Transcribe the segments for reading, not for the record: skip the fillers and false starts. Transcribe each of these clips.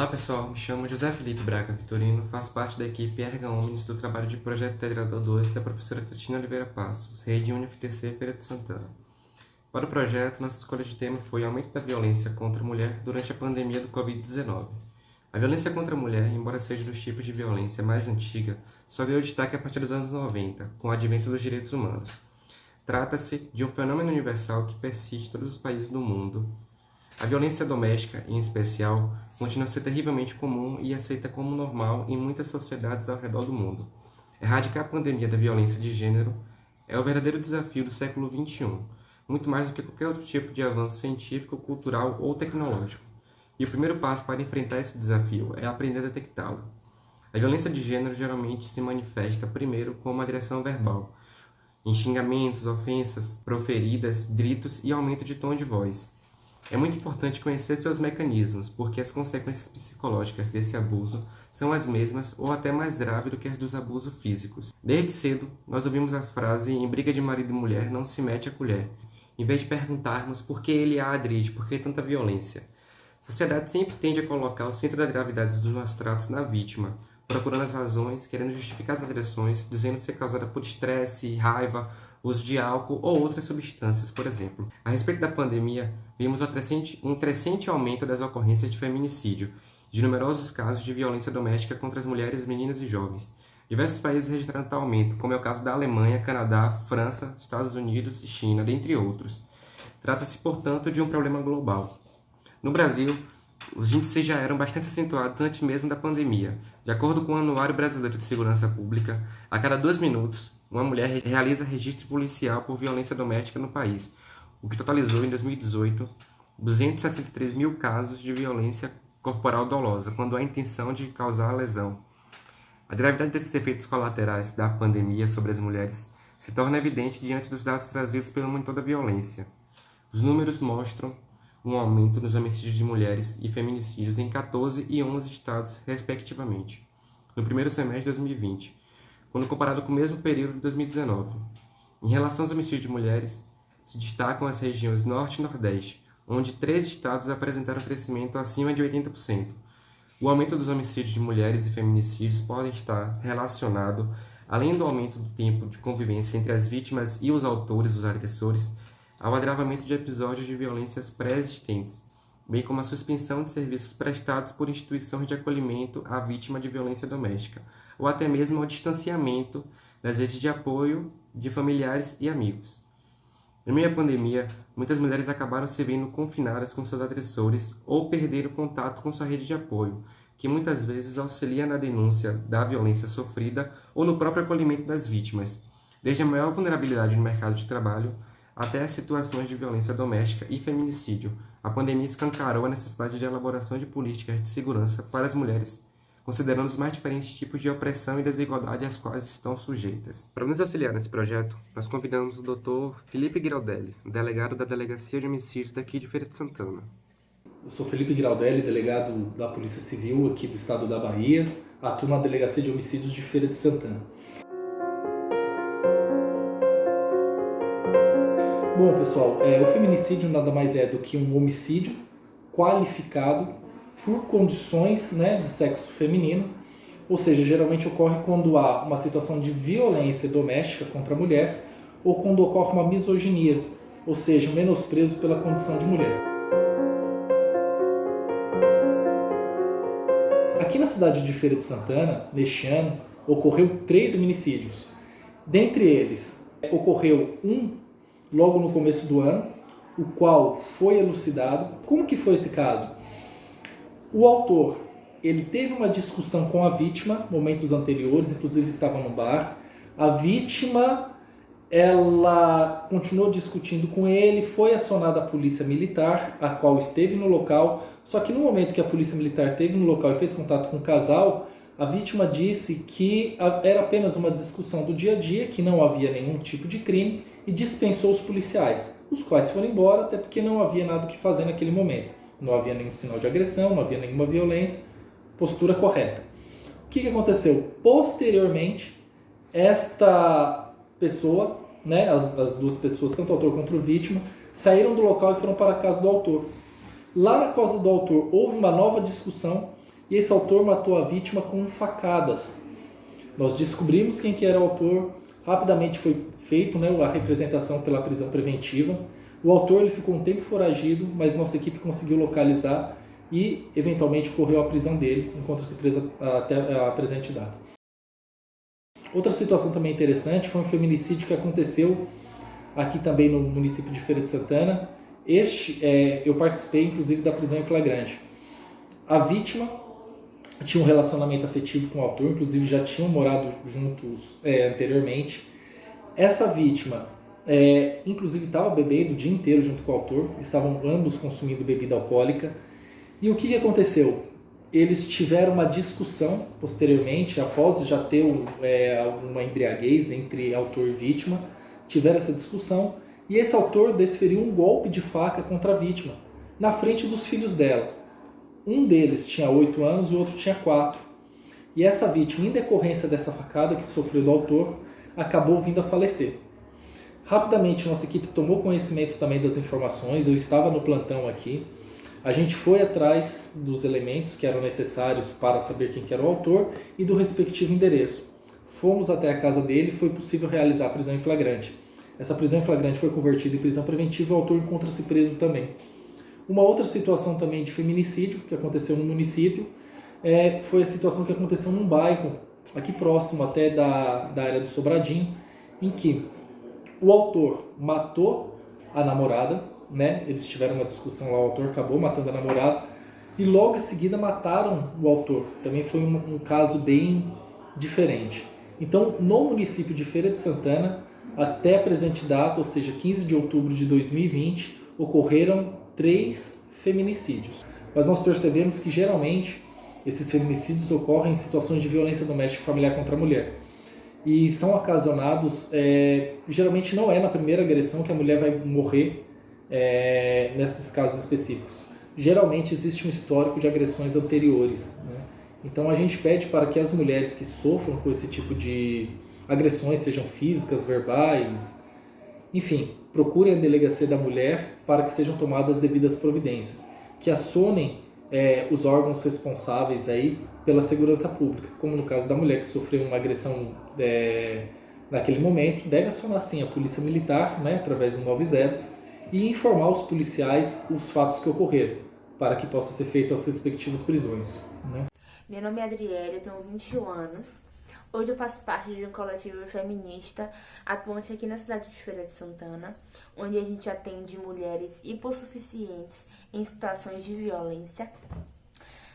Olá pessoal, me chamo José Felipe Braga Vitorino, faço parte da equipe Erga Omnes do trabalho de Projeto Integrador 2 da professora Cristina Oliveira Passos, rede UniFTC Feira de Santana. Para o projeto, nossa escolha de tema foi aumento da violência contra a mulher durante a pandemia do Covid-19. A violência contra a mulher, embora seja dos tipos de violência mais antiga, só ganhou destaque a partir dos anos 90, com o advento dos direitos humanos. Trata-se de um fenômeno universal que persiste em todos os países do mundo. A violência doméstica, em especial, continua a ser terrivelmente comum e aceita como normal em muitas sociedades ao redor do mundo. Erradicar a pandemia da violência de gênero é o verdadeiro desafio do século XXI, muito mais do que qualquer outro tipo de avanço científico, cultural ou tecnológico. E o primeiro passo para enfrentar esse desafio é aprender a detectá-lo. A violência de gênero geralmente se manifesta primeiro como agressão verbal, em xingamentos, ofensas proferidas, gritos e aumento de tom de voz. É muito importante conhecer seus mecanismos, porque as consequências psicológicas desse abuso são as mesmas ou até mais graves do que as dos abusos físicos. Desde cedo, nós ouvimos a frase em briga de marido e mulher não se mete a colher, em vez de perguntarmos por que ele a agride, por que tanta violência. A sociedade sempre tende a colocar o centro da gravidade dos maus tratos na vítima, procurando as razões, querendo justificar as agressões, dizendo ser causada por estresse, raiva, uso de álcool ou outras substâncias, por exemplo. A respeito da pandemia, vimos um crescente aumento das ocorrências de feminicídio e de numerosos casos de violência doméstica contra as mulheres, meninas e jovens. Diversos países registraram tal aumento, como é o caso da Alemanha, Canadá, França, Estados Unidos e China, dentre outros. Trata-se, portanto, de um problema global. No Brasil, os índices já eram bastante acentuados antes mesmo da pandemia. De acordo com o Anuário Brasileiro de Segurança Pública, a cada 2 minutos, uma mulher realiza registro policial por violência doméstica no país, o que totalizou, em 2018, 263 mil casos de violência corporal dolosa, quando há intenção de causar a lesão. A gravidade desses efeitos colaterais da pandemia sobre as mulheres se torna evidente diante dos dados trazidos pelo Monitor da Violência. Os números mostram um aumento nos homicídios de mulheres e feminicídios em 14 e 11 estados, respectivamente, no primeiro semestre de 2020, quando comparado com o mesmo período de 2019. Em relação aos homicídios de mulheres, se destacam as regiões Norte e Nordeste, onde 3 estados apresentaram crescimento acima de 80%. O aumento dos homicídios de mulheres e feminicídios pode estar relacionado, além do aumento do tempo de convivência entre as vítimas e os autores, os agressores, ao agravamento de episódios de violências pré-existentes, bem como a suspensão de serviços prestados por instituições de acolhimento à vítima de violência doméstica, ou até mesmo ao distanciamento das redes de apoio de familiares e amigos. Em meio à pandemia, muitas mulheres acabaram se vendo confinadas com seus agressores ou perderam contato com sua rede de apoio, que muitas vezes auxilia na denúncia da violência sofrida ou no próprio acolhimento das vítimas, desde a maior vulnerabilidade no mercado de trabalho até as situações de violência doméstica e feminicídio. A pandemia escancarou a necessidade de elaboração de políticas de segurança para as mulheres, considerando os mais diferentes tipos de opressão e desigualdade às quais estão sujeitas. Para nos auxiliar nesse projeto, nós convidamos o Dr. Felipe Giraldelli, delegado da Delegacia de Homicídios daqui de Feira de Santana. Eu sou Felipe Giraldelli, delegado da Polícia Civil aqui do estado da Bahia, atuo na Delegacia de Homicídios de Feira de Santana. Bom, pessoal, o feminicídio nada mais é do que um homicídio qualificado por condições, de sexo feminino, ou seja, geralmente ocorre quando há uma situação de violência doméstica contra a mulher ou quando ocorre uma misoginia, ou seja, um menosprezo pela condição de mulher. Aqui na cidade de Feira de Santana, neste ano, ocorreu 3 feminicídios. Dentre eles, ocorreu um logo no começo do ano, o qual foi elucidado. Como que foi esse caso? O autor, ele teve uma discussão com a vítima, momentos anteriores, inclusive estava no bar. A vítima, ela continuou discutindo com ele, foi acionada a polícia militar, a qual esteve no local, só que no momento que a polícia militar esteve no local e fez contato com o casal, a vítima disse que era apenas uma discussão do dia a dia, que não havia nenhum tipo de crime, e dispensou os policiais, os quais foram embora, até porque não havia nada o que fazer naquele momento. Não havia nenhum sinal de agressão, não havia nenhuma violência, postura correta. O que aconteceu? Posteriormente, esta pessoa, as 2 pessoas, tanto o autor quanto a vítima, saíram do local e foram para a casa do autor. Lá na casa do autor houve uma nova discussão e esse autor matou a vítima com facadas. Nós descobrimos quem que era o autor, rapidamente foi feito, né, a representação pela prisão preventiva. O autor ele ficou um tempo foragido, mas nossa equipe conseguiu localizar e eventualmente correu à prisão dele, encontra-se preso até a presente data. Outra situação também interessante foi um feminicídio que aconteceu aqui também no município de Feira de Santana. Eu participei inclusive da prisão em flagrante. A vítima tinha um relacionamento afetivo com o autor, inclusive já tinham morado juntos anteriormente. Essa vítima, inclusive, estava bebendo o dia inteiro junto com o autor, estavam ambos consumindo bebida alcoólica. E o que aconteceu? Eles tiveram uma discussão posteriormente, após já ter uma embriaguez entre autor e vítima, tiveram essa discussão e esse autor desferiu um golpe de faca contra a vítima, na frente dos filhos dela. Um deles tinha 8 anos e o outro tinha 4. E essa vítima, em decorrência dessa facada que sofreu do autor, acabou vindo a falecer. Rapidamente, nossa equipe tomou conhecimento também das informações, eu estava no plantão aqui. A gente foi atrás dos elementos que eram necessários para saber quem que era o autor e do respectivo endereço. Fomos até a casa dele e foi possível realizar a prisão em flagrante. Essa prisão em flagrante foi convertida em prisão preventiva e o autor encontra-se preso também. Uma outra situação também de feminicídio que aconteceu no município foi a situação que aconteceu num bairro, aqui próximo até da área do Sobradinho, em que o autor matou a namorada, né? Eles tiveram uma discussão lá, o autor acabou matando a namorada e logo em seguida mataram o autor. Também foi um caso bem diferente. Então, no município de Feira de Santana, até a presente data, ou seja, 15 de outubro de 2020, ocorreram 3 feminicídios. Mas nós percebemos que geralmente esses feminicídios ocorrem em situações de violência doméstica e familiar contra a mulher. E são ocasionados, geralmente não é na primeira agressão que a mulher vai morrer, nesses casos específicos. Geralmente existe um histórico de agressões anteriores, né? Então a gente pede para que as mulheres que sofram com esse tipo de agressões, sejam físicas, verbais, enfim, procurem a delegacia da mulher para que sejam tomadas devidas providências, que acionem os órgãos responsáveis aí pela segurança pública, como no caso da mulher que sofreu uma agressão naquele momento, deve acionar sim a polícia militar, né, através do 90, e informar os policiais os fatos que ocorreram, para que possa ser feito as respectivas prisões, né? Meu nome é Adriele, eu tenho 21 anos. Hoje eu faço parte de um coletivo feminista atuante aqui na cidade de Feira de Santana, onde a gente atende mulheres hipossuficientes em situações de violência.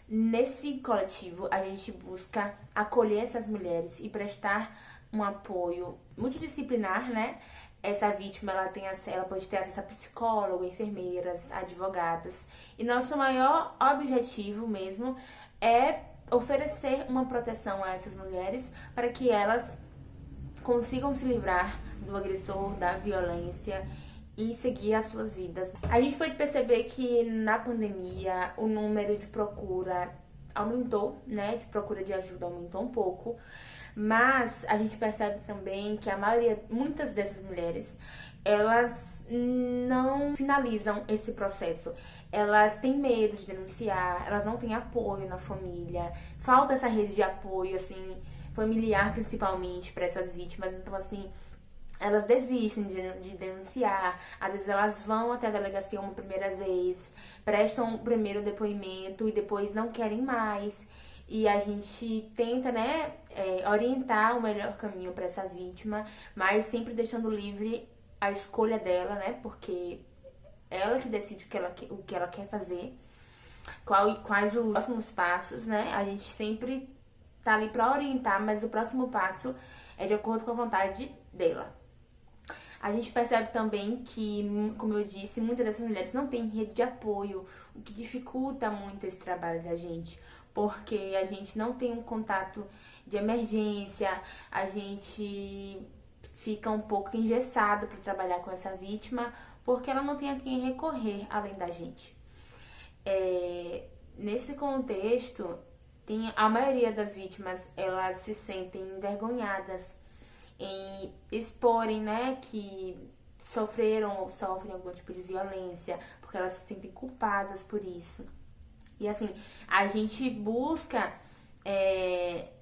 Nesse coletivo, a gente busca acolher essas mulheres e prestar um apoio multidisciplinar, né? Essa vítima ela pode ter acesso a psicólogo, enfermeiras, advogadas. E nosso maior objetivo mesmo é oferecer uma proteção a essas mulheres para que elas consigam se livrar do agressor, da violência e seguir as suas vidas. A gente pode perceber que na pandemia o número de procura aumentou, né? De procura de ajuda aumentou um pouco. Mas a gente percebe também que muitas dessas mulheres, elas não finalizam esse processo. Elas têm medo de denunciar, elas não têm apoio na família, falta essa rede de apoio, assim, familiar principalmente para essas vítimas. Então, assim, elas desistem de denunciar, às vezes elas vão até a delegacia uma primeira vez, prestam o primeiro depoimento e depois não querem mais. E a gente tenta, né, orientar o melhor caminho para essa vítima, mas sempre deixando livre a escolha dela, né, porque ela que decide o que ela quer fazer, quais os próximos passos, né, a gente sempre tá ali para orientar, mas o próximo passo é de acordo com a vontade dela. A gente percebe também que, como eu disse, muitas dessas mulheres não têm rede de apoio, o que dificulta muito esse trabalho da gente, porque a gente não tem um contato de emergência, a gente fica um pouco engessado para trabalhar com essa vítima, porque ela não tem a quem recorrer além da gente. Nesse contexto, a maioria das vítimas, elas se sentem envergonhadas em exporem, né, que sofreram ou sofrem algum tipo de violência, porque elas se sentem culpadas por isso. E assim, a gente busca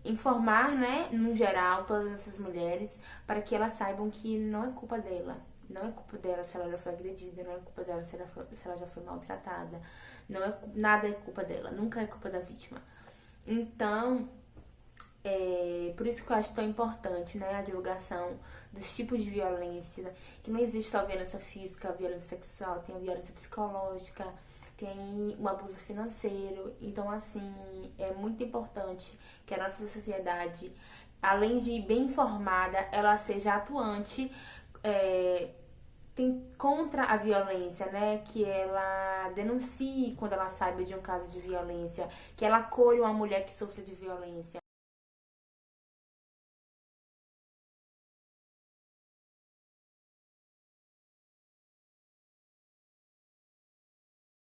informar, né, no geral, todas essas mulheres, para que elas saibam que não é culpa dela. Não é culpa dela se ela já foi agredida, não é culpa dela se ela já foi maltratada. Nada é culpa dela, nunca é culpa da vítima. Então, por isso que eu acho tão importante, né, a divulgação dos tipos de violência, que não existe só violência física, violência sexual, tem a violência psicológica, tem o abuso financeiro. Então, assim, é muito importante que a nossa sociedade, além de bem informada, ela seja atuante contra a violência, né? Que ela denuncie quando ela saiba de um caso de violência, que ela acolha uma mulher que sofre de violência.